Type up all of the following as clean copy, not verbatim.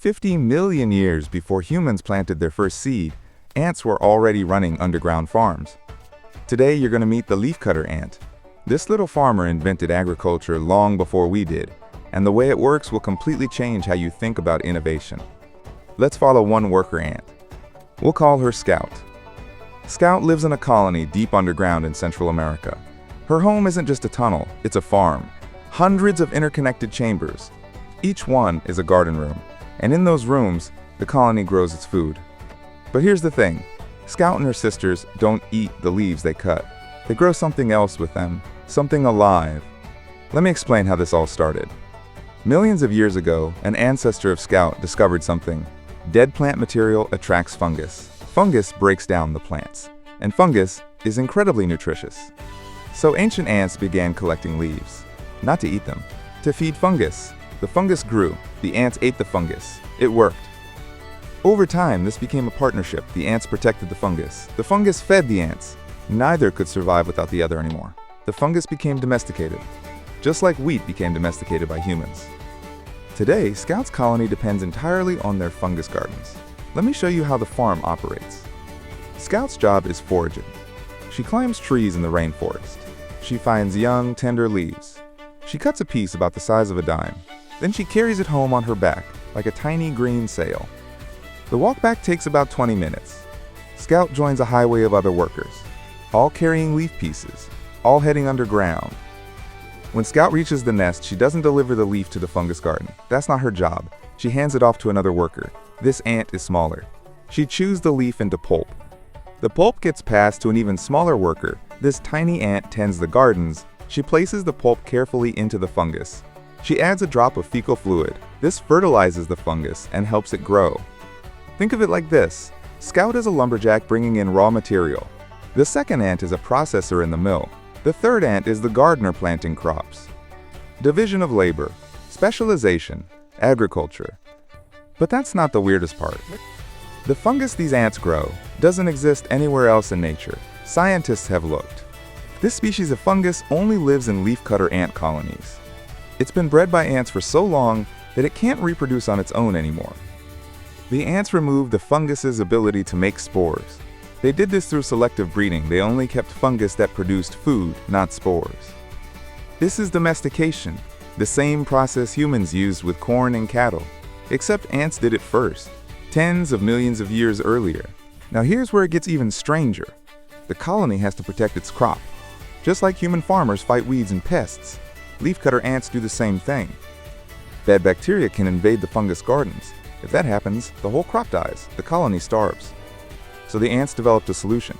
50 million years before humans planted their first seed, ants were already running underground farms. Today you're going to meet the leafcutter ant. This little farmer invented agriculture long before we did, and the way it works will completely change how you think about innovation. Let's follow one worker ant. We'll call her Scout. Scout lives in a colony deep underground in Central America. Her home isn't just a tunnel, it's a farm. Hundreds of interconnected chambers. Each one is a garden room, and in those rooms, the colony grows its food. But here's the thing, Scout and her sisters don't eat the leaves they cut. They grow something else with them, something alive. Let me explain how this all started. Millions of years ago, an ancestor of Scout discovered something. Dead plant material attracts fungus. Fungus breaks down the plants, and fungus is incredibly nutritious. So ancient ants began collecting leaves, not to eat them, to feed fungus. The fungus grew, the ants ate the fungus. It worked. Over time, this became a partnership. The ants protected the fungus fed the ants. Neither could survive without the other anymore. The fungus became domesticated, just like wheat became domesticated by humans. Today, Scout's colony depends entirely on their fungus gardens. Let me show you how the farm operates. Scout's job is foraging. She climbs trees in the rainforest. She finds young, tender leaves. She cuts a piece about the size of a dime. Then she carries it home on her back, like a tiny green sail. The walk back takes about 20 minutes. Scout joins a highway of other workers, all carrying leaf pieces, all heading underground. When Scout reaches the nest, she doesn't deliver the leaf to the fungus garden. That's not her job. She hands it off to another worker. This ant is smaller. She chews the leaf into pulp. The pulp gets passed to an even smaller worker. This tiny ant tends the gardens. She places the pulp carefully into the fungus. She adds a drop of fecal fluid. This fertilizes the fungus and helps it grow. Think of it like this. Scout is a lumberjack bringing in raw material. The second ant is a processor in the mill. The third ant is the gardener planting crops. Division of labor, specialization, agriculture. But that's not the weirdest part. The fungus these ants grow doesn't exist anywhere else in nature. Scientists have looked. This species of fungus only lives in leafcutter ant colonies. It's been bred by ants for so long that it can't reproduce on its own anymore. The ants removed the fungus's ability to make spores. They did this through selective breeding. They only kept fungus that produced food, not spores. This is domestication, the same process humans used with corn and cattle. Except ants did it first, tens of millions of years earlier. Now here's where it gets even stranger. The colony has to protect its crop. Just like human farmers fight weeds and pests, leafcutter ants do the same thing. Bad bacteria can invade the fungus gardens. If that happens, the whole crop dies, the colony starves. So the ants developed a solution.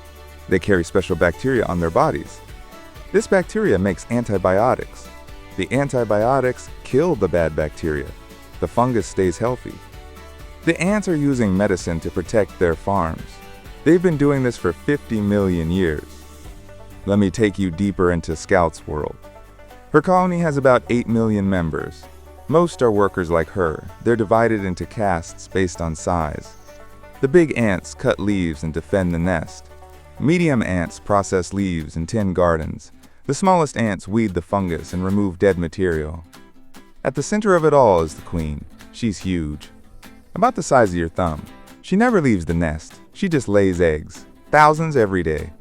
They carry special bacteria on their bodies. This bacteria makes antibiotics. The antibiotics kill the bad bacteria. The fungus stays healthy. The ants are using medicine to protect their farms. They've been doing this for 50 million years. Let me take you deeper into Scout's world. Her colony has about 8 million members. Most are workers like her. They're divided into castes based on size. The big ants cut leaves and defend the nest. Medium ants process leaves and tend gardens. The smallest ants weed the fungus and remove dead material. At the center of it all is the queen. She's huge, about the size of your thumb. She never leaves the nest. She just lays eggs, thousands every day.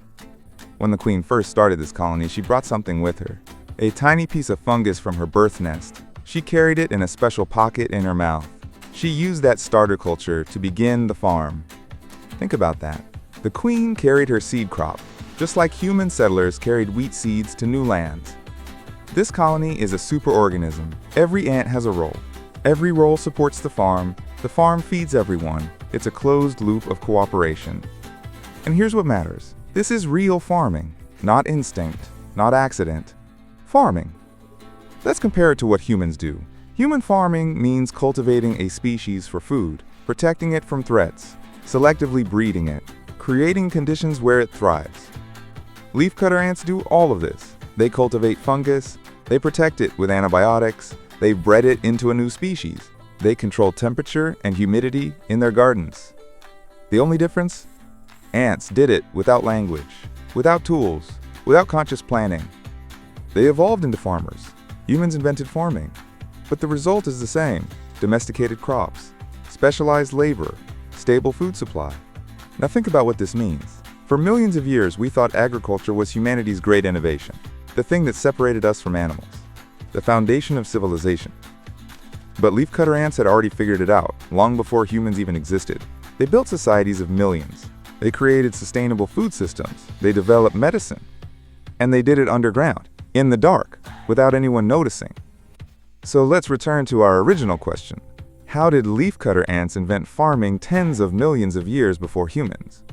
When the queen first started this colony, she brought something with her, a tiny piece of fungus from her birth nest. She carried it in a special pocket in her mouth. She used that starter culture to begin the farm. Think about that. The queen carried her seed crop, just like human settlers carried wheat seeds to new lands. This colony is a superorganism. Every ant has a role. Every role supports the farm feeds everyone. It's a closed loop of cooperation. And here's what matters. This is real farming, not instinct, not accident. Farming. Let's compare it to what humans do. Human farming means cultivating a species for food, protecting it from threats, selectively breeding it, creating conditions where it thrives. Leafcutter ants do all of this. They cultivate fungus, they protect it with antibiotics, they bred it into a new species. They control temperature and humidity in their gardens. The only difference? Ants did it without language, without tools, without conscious planning. They evolved into farmers. Humans invented farming. But the result is the same: domesticated crops, specialized labor, stable food supply. Now think about what this means. For millions of years, we thought agriculture was humanity's great innovation, the thing that separated us from animals, the foundation of civilization. But leafcutter ants had already figured it out, long before humans even existed. They built societies of millions. They created sustainable food systems. They developed medicine. And they did it underground, in the dark, without anyone noticing. So let's return to our original question. How did leafcutter ants invent farming tens of millions of years before humans?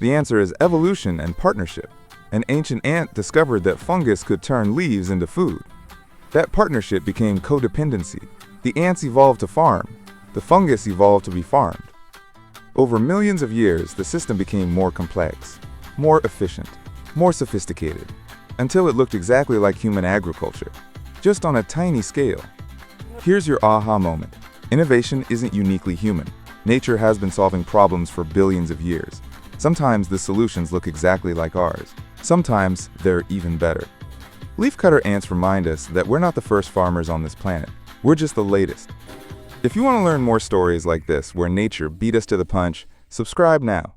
The answer is evolution and partnership. An ancient ant discovered that fungus could turn leaves into food. That partnership became codependency. The ants evolved to farm. The fungus evolved to be farmed. Over millions of years, the system became more complex, more efficient, more sophisticated, until it looked exactly like human agriculture, just on a tiny scale. Here's your aha moment. Innovation isn't uniquely human. Nature has been solving problems for billions of years. Sometimes the solutions look exactly like ours. Sometimes they're even better. Leafcutter ants remind us that we're not the first farmers on this planet. We're just the latest. If you want to learn more stories like this, where nature beat us to the punch, subscribe now.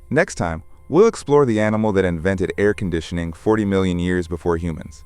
Next time, we'll explore the animal that invented air conditioning 40 million years before humans.